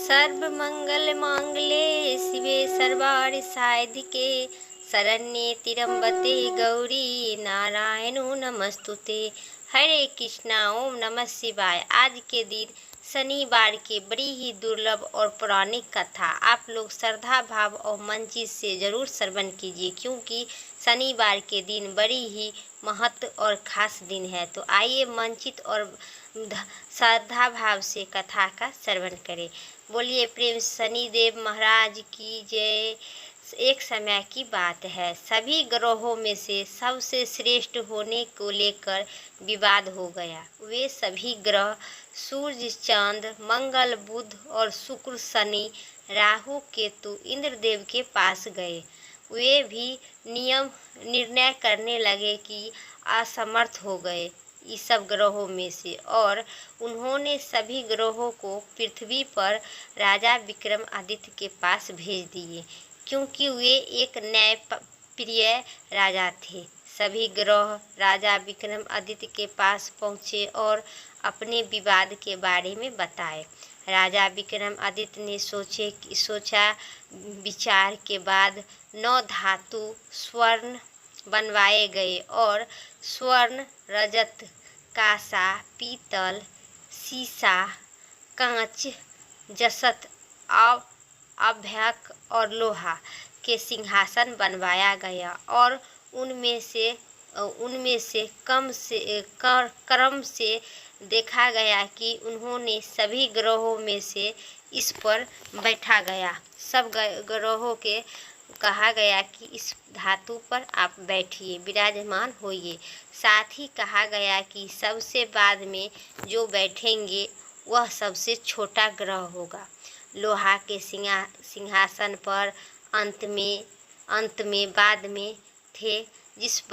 सर्वमंगल मांगल्ये शिवे सर्वार्थ साधिके शरण्ये त्र्यंबके गौरी नारायणो नमस्तुते। हरे कृष्णा, ओम नमः शिवाय। आज के दिन शनिवार की बड़ी ही दुर्लभ और पौराणिक कथा आप लोग श्रद्धा भाव और मनचित से जरूर श्रवण कीजिए, क्योंकि शनिवार के दिन बड़ी ही महत्व और खास दिन है। तो आइए मनचित और श्रद्धा भाव से कथा का श्रवण करें। बोलिए प्रेम शनिदेव महाराज की जय। एक समय की बात है, सभी ग्रहों में से सबसे श्रेष्ठ होने को लेकर विवाद हो गया। वे सभी ग्रह सूर्य, चांद, मंगल, बुध और शुक्र, शनि, राहु, केतु इंद्रदेव के पास गए। वे भी निर्णय करने लगे कि असमर्थ हो गए इस सब ग्रहों में से, और उन्होंने सभी ग्रहों को पृथ्वी पर राजा विक्रमादित्य के पास भेज दिए, क्योंकि वे एक न्यायप्रिय राजा थे। सभी ग्रह राजा विक्रमादित्य के पास पहुँचे और अपने विवाद के बारे में बताए। राजा विक्रमादित्य ने सोचा विचार के बाद 9 धातु स्वर्ण बनवाए गए, और स्वर्ण, रजत, कांसा, पीतल, सीसा, कांच, जसत, अभ्यक और लोहा के सिंहासन बनवाया गया, और उनमें से क्रम से देखा गया कि उन्होंने सभी ग्रहों में से इस पर बैठा गया। सब ग्रहों के कहा गया कि इस धातु पर आप बैठिए, विराजमान होइए। साथ ही कहा गया कि सबसे बाद में जो बैठेंगे वह सबसे छोटा ग्रह होगा। लोहा के सिंहासन पर अंत में बाद में थे, जिस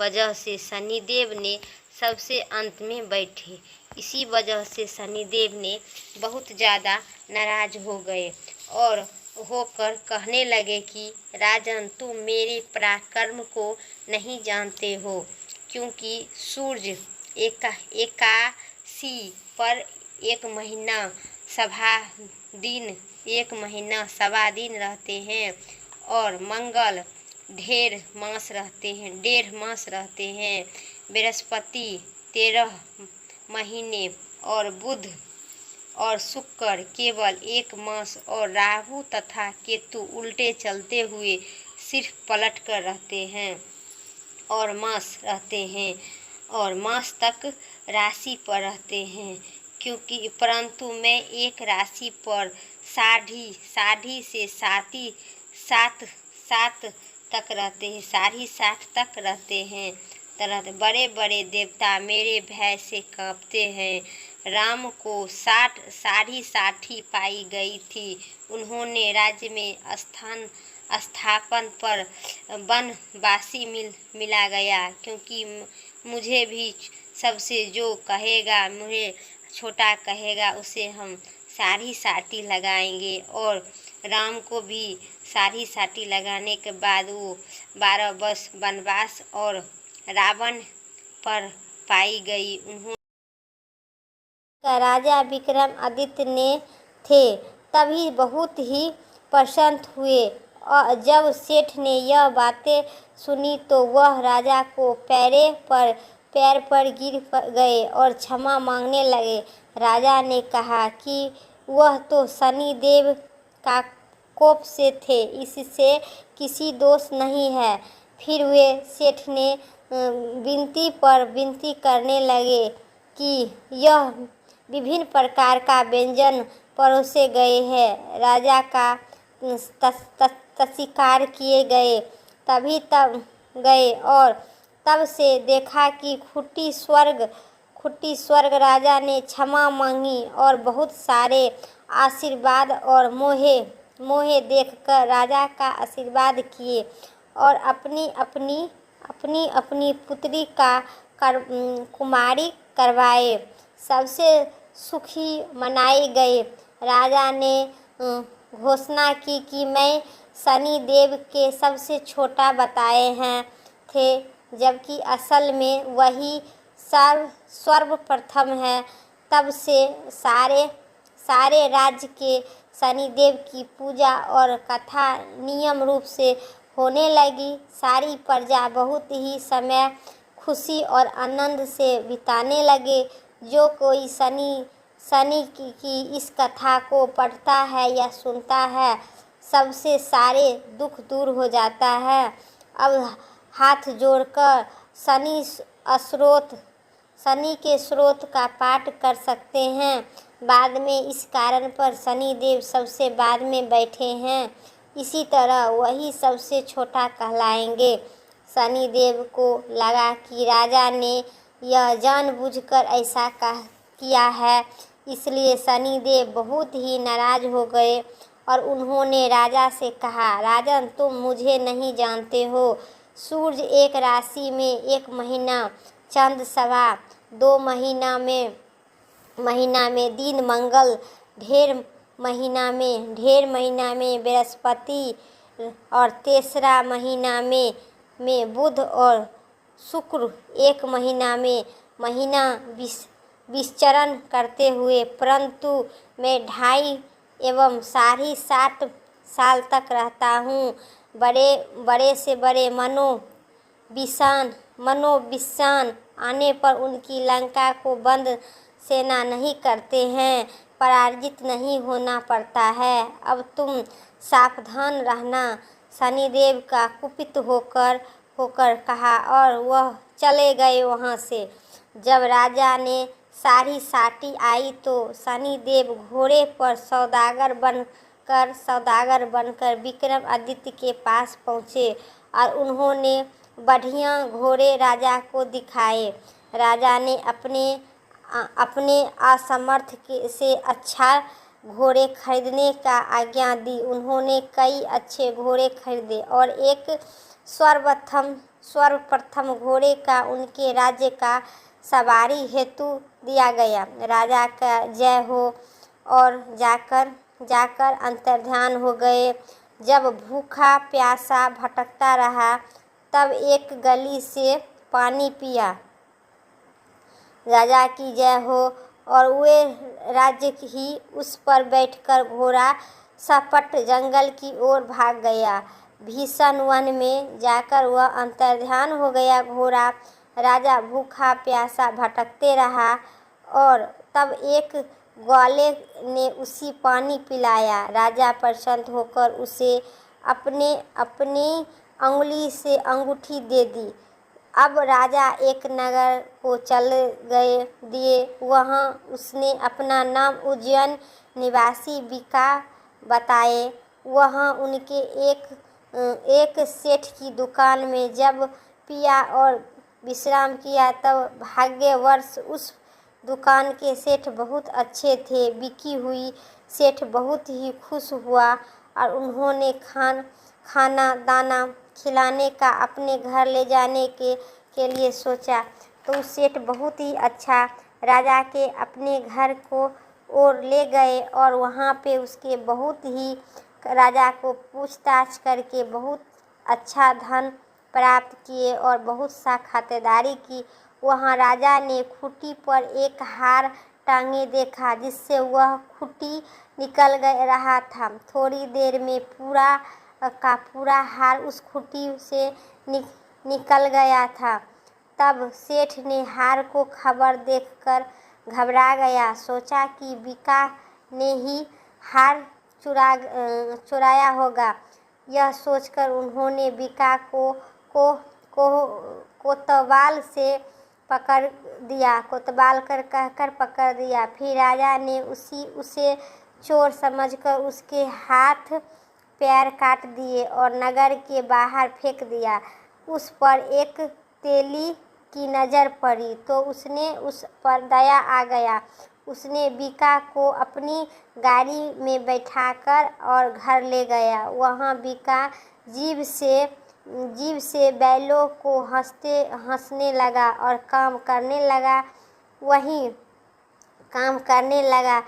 वजह से शनिदेव ने सबसे अंत में बैठे। इसी वजह से शनिदेव ने बहुत ज़्यादा नाराज हो गए और होकर कहने लगे कि राजन, तुम मेरे पराक्रम को नहीं जानते हो, क्योंकि सूर्य एकादशी पर 1 महीना सवा दिन रहते हैं, और मंगल 1.5 मास रहते हैं। बृहस्पति 13 महीने, और बुध और शुक्र केवल 1 मास, और राहु तथा केतु उल्टे चलते हुए सिर्फ पलट कर रहते हैं और मास तक राशि पर रहते हैं। परंतु मैं एक राशि पर साढ़ी से सात तक रहते हैं। बड़े बड़े देवता मेरे भय से कांपते हैं। राम को 60 पाई गई थी। उन्होंने राज्य में स्थापन पर वनवासी मिला गया, क्योंकि मुझे भी सबसे जो कहेगा, मुझे छोटा कहेगा, उसे हम 60 लगाएंगे। और राम को भी 60 लगाने के बाद वो 12 वर्ष वनवास और रावण पर पाई गई। राजा विक्रमादित्य ने थे तभी बहुत ही प्रसन्न हुए, और जब सेठ ने यह बातें सुनी तो वह राजा को पैर पर गिर गए और क्षमा मांगने लगे। राजा ने कहा कि वह तो शनि देव का कोप से थे, इससे किसी दोष नहीं है। फिर वे सेठ ने विनती करने लगे कि यह विभिन्न प्रकार का व्यंजन परोसे गए हैं। राजा का तस्वीर किए गए, तब गए और तब से देखा कि खुटी स्वर्ग। राजा ने क्षमा मांगी और बहुत सारे आशीर्वाद और मोहे देखकर राजा का आशीर्वाद किए, और अपनी पुत्री का कुमारी करवाए। सबसे सुखी मनाए गए। राजा ने घोषणा की कि मैं शनि देव के सबसे छोटा बताए थे, जबकि असल में वही सर्वप्रथम है। तब से सारे राज्य के शनिदेव की पूजा और कथा नियम रूप से होने लगी। सारी प्रजा बहुत ही समय खुशी और आनंद से बिताने लगे। जो कोई शनि की इस कथा को पढ़ता है या सुनता है, सबसे सारे दुख दूर हो जाता है। अब हाथ जोड़कर शनि के स्रोत का पाठ कर सकते हैं। बाद में इस कारण पर शनिदेव सबसे बाद में बैठे हैं, इसी तरह वही सबसे छोटा कहलाएंगे। शनिदेव को लगा कि राजा ने यह जानबूझकर ऐसा किया है, इसलिए शनिदेव बहुत ही नाराज हो गए और उन्होंने राजा से कहा, राजन, तुम मुझे नहीं जानते हो। सूर्य एक राशि में एक महीना, चंद्र सवा 2 महीना में दिन मंगल, ढेर महीना में बृहस्पति और तीसरा महीना में बुध और शुक्र, एक महीना में विचरण करते हुए, परंतु मैं 2.5 एवं 60 साल तक रहता हूँ। बड़े से बड़े मनोविषाण आने पर उनकी लंका को बंद सेना नहीं करते हैं, पराजित नहीं होना पड़ता है। अब तुम सावधान रहना। शनिदेव का कुपित होकर कहा और वह चले गए वहाँ से। जब राजा ने सारी साटी आई तो शनिदेव घोड़े पर सौदागर बनकर विक्रमादित्य के पास पहुँचे और उन्होंने बढ़िया घोड़े राजा को दिखाए। राजा ने अपने असमर्थ से अच्छा घोड़े खरीदने का आज्ञा दी। उन्होंने कई अच्छे घोड़े खरीदे और एक सर्वप्रथम घोड़े का उनके राज्य का सवारी हेतु दिया गया। राजा का जय हो और जाकर अंतर्ध्यान हो गए। जब भूखा प्यासा भटकता रहा, तब एक गली से पानी पिया। राजा की जय हो और वे राज्य ही उस पर बैठकर घोड़ा सपट जंगल की ओर भाग गया। भीषण वन में जाकर वह अंतर्ध्यान हो गया। घोड़ा राजा भूखा प्यासा भटकते रहा और तब एक ग्वाले ने उसी पानी पिलाया। राजा प्रसन्न होकर उसे अपनी अंगुली से अंगूठी दे दी। अब राजा एक नगर को चल दिए। वहाँ उसने अपना नाम उज्जैन निवासी बिका बताए। वहाँ उनके एक सेठ की दुकान में जब पिया और विश्राम किया, तब भाग्यवश उस दुकान के सेठ बहुत अच्छे थे। बिकी हुई सेठ बहुत ही खुश हुआ और उन्होंने खाना दाना खिलाने का अपने घर ले जाने के लिए सोचा। तो सेठ बहुत ही अच्छा राजा के अपने घर को ओर ले गए और वहाँ पे उसके बहुत ही राजा को पूछताछ करके बहुत अच्छा धन प्राप्त किए और बहुत सा खातिरदारी की। वहाँ राजा ने खूंटी पर एक हार टांगे देखा, जिससे वह खूंटी निकल रहा था। थोड़ी देर में पूरा का पूरा हार उस खूंटी से निकल गया था। तब सेठ ने हार को खबर देखकर घबरा गया। सोचा कि बिका ने ही हार चुराया होगा। यह सोचकर उन्होंने बिका को कोतवाल से कोतवाल कहकर पकड़ दिया। फिर राजा ने उसे चोर समझकर उसके हाथ पैर काट दिए और नगर के बाहर फेंक दिया। उस पर एक तेली की नज़र पड़ी तो उसने उस पर दया आ गया। उसने बिका को अपनी गाड़ी में बैठाकर और घर ले गया। वहाँ बिका जीभ से बैलों को हंसने लगा और काम करने लगा।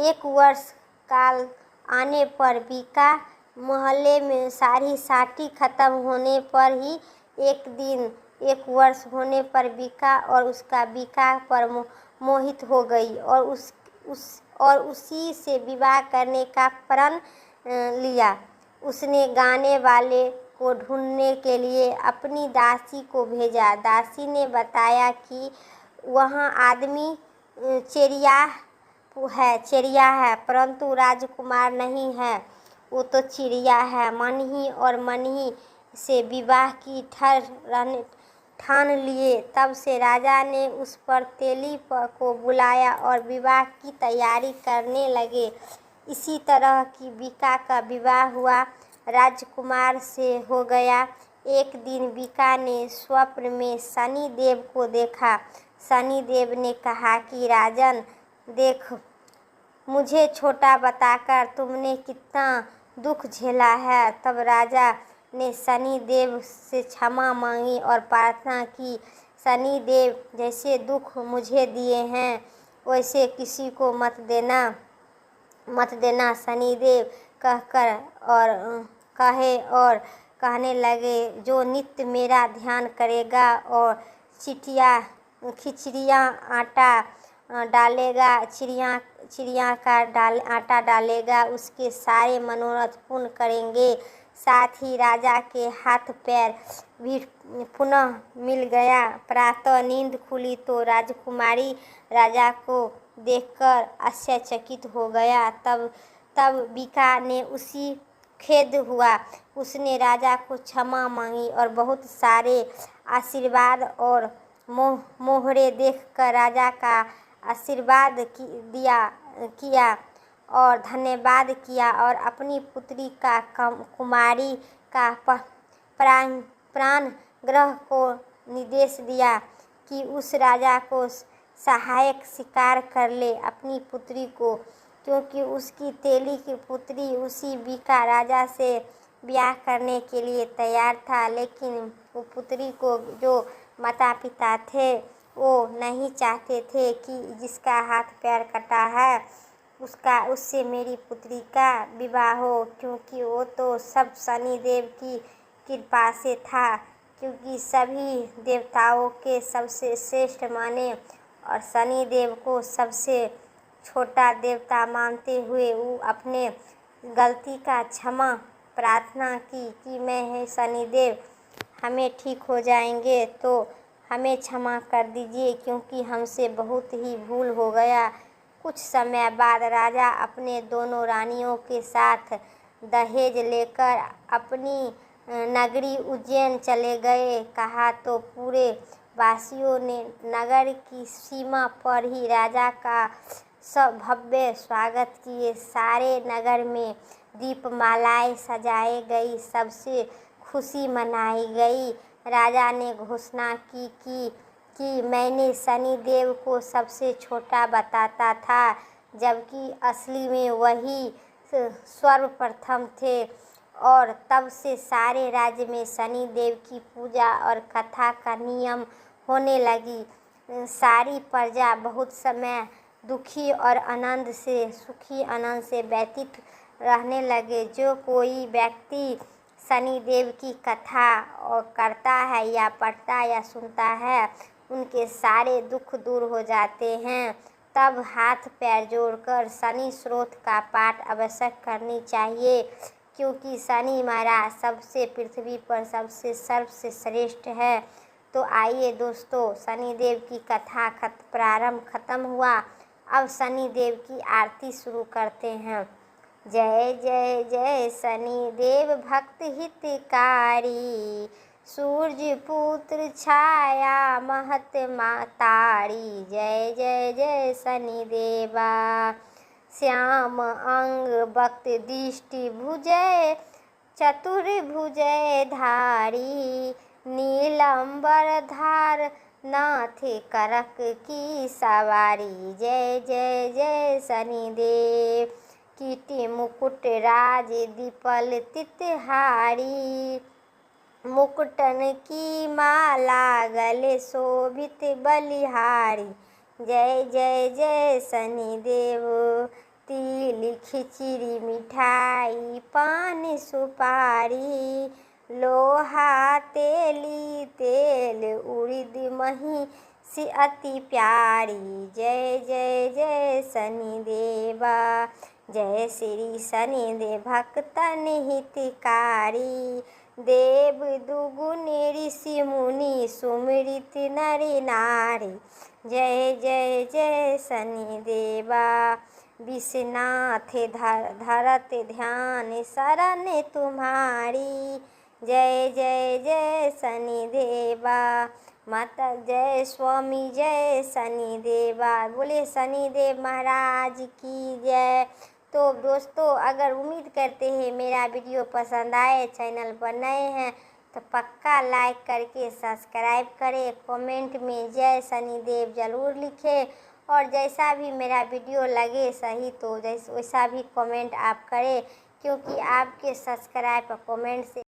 एक वर्ष काल आने पर बिका मोहल्ले में सारी साटी खत्म होने पर ही एक वर्ष होने पर बिका और उसका बिका पर मोहित हो गई और उसी से विवाह करने का प्रण लिया। उसने गाने वाले को ढूंढने के लिए अपनी दासी को भेजा। दासी ने बताया कि वहाँ आदमी चिड़िया है, परंतु राजकुमार नहीं है, वो तो चिड़िया है। मन ही और मन ही से विवाह की ठान लिए। तब से राजा ने उस पर तेली को बुलाया और विवाह की तैयारी करने लगे। इसी तरह की बीका का विवाह हुआ, राजकुमार से हो गया। एक दिन बीका ने स्वप्न में शनि देव को देखा। शनि देव ने कहा कि राजन देख, मुझे छोटा बताकर तुमने कितना दुख झेला है। तब राजा ने शनि देव से क्षमा मांगी और प्रार्थना की, शनि देव जैसे दुख मुझे दिए हैं वैसे किसी को मत देना। शनिदेव कहने लगे, जो नित्य मेरा ध्यान करेगा और खिचड़ियाँ आटा डालेगा, चिड़िया का आटा डालेगा, उसके सारे मनोरथ पूर्ण करेंगे। साथ ही राजा के हाथ पैर भी पुनः मिल गया। प्रातः नींद खुली तो राजकुमारी राजा को देखकर आश्चर्यचकित हो गया। तब बीका ने उसी खेद हुआ। उसने राजा को क्षमा मांगी और बहुत सारे आशीर्वाद और मोहरे देखकर राजा का आशीर्वाद किया और धन्यवाद किया और अपनी पुत्री का कुमारी का प्राण ग्रह को निर्देश दिया कि उस राजा को सहायक स्वीकार कर ले अपनी पुत्री को, क्योंकि उसकी तेली की पुत्री उसी बीका राजा से ब्याह करने के लिए तैयार था। लेकिन वो पुत्री को जो माता पिता थे वो नहीं चाहते थे कि जिसका हाथ पैर कटा है उससे मेरी पुत्री का विवाह हो, क्योंकि वो तो सब शनि देव की कृपा से था। क्योंकि सभी देवताओं के सबसे श्रेष्ठ माने और शनि देव को सबसे छोटा देवता मानते हुए वो अपने गलती का क्षमा प्रार्थना की कि मैं है शनि देव, हमें ठीक हो जाएंगे तो हमें क्षमा कर दीजिए, क्योंकि हमसे बहुत ही भूल हो गया। कुछ समय बाद राजा अपने दोनों रानियों के साथ दहेज लेकर अपनी नगरी उज्जैन चले गए। कहा तो पूरे वासियों ने नगर की सीमा पर ही राजा का सब भव्य स्वागत किए। सारे नगर में दीपमालाएं सजाई गई, सबसे खुशी मनाई गई। राजा ने घोषणा की कि मैंने शनि देव को सबसे छोटा बताता था, जबकि असली में वही सर्वप्रथम थे। और तब से सारे राज्य में शनि देव की पूजा और कथा का नियम होने लगी। सारी प्रजा बहुत समय सुखी आनंद से व्यतीत रहने लगे। जो कोई व्यक्ति शनि देव की कथा करता है या पढ़ता या सुनता है, उनके सारे दुख दूर हो जाते हैं। तब हाथ पैर जोड़कर शनि स्रोत का पाठ अवश्य करनी चाहिए, क्योंकि शनि महाराज सबसे पृथ्वी पर सबसे सर्वसे श्रेष्ठ है। तो आइए दोस्तों, शनि देव की कथा प्रारंभ खत्म हुआ। अब शनि देव की आरती शुरू करते हैं। जय जय जय शनि देव भक्त हितकारी, सूर्य पुत्र छाया महत्मा तारी। जय जय जय शनि देवा, श्याम अंग भक्त दृष्टि भुजय चतुर्भुजय धारी। नीलंबर धार नाथ करक की सवारी। जय जय जय शनि देव, कीटी मुकुट राज दीपल तितहारी। मुकुटन की माला गले शोभित बलिहारी। जय जय जय शनि देव, तिल खिचड़ी मिठाई पान सुपारी। लोहा तेली तेल उड़द मही सी अति प्यारी। जय जय जय शनिदेवा, जय श्री शनिदेव भक्तन हितकारी। देव दुगुन ऋषि मुनि सुमिरित नरि नारी। जय जय जय शनिदेवा, विश्वनाथ धरत ध्यान शरण तुम्हारी। जय जय जय शनिदेवा, माता जय स्वामी जय शनिदेवा। बोले शनिदेव महाराज की जय। तो दोस्तों, अगर उम्मीद करते हैं मेरा वीडियो पसंद आए, चैनल पर नए हैं तो पक्का लाइक करके सब्सक्राइब करें, कमेंट में जय शनिदेव ज़रूर लिखें, और जैसा भी मेरा वीडियो लगे सही तो वैसा भी कमेंट आप करें, क्योंकि आपके सब्सक्राइब और कमेंट से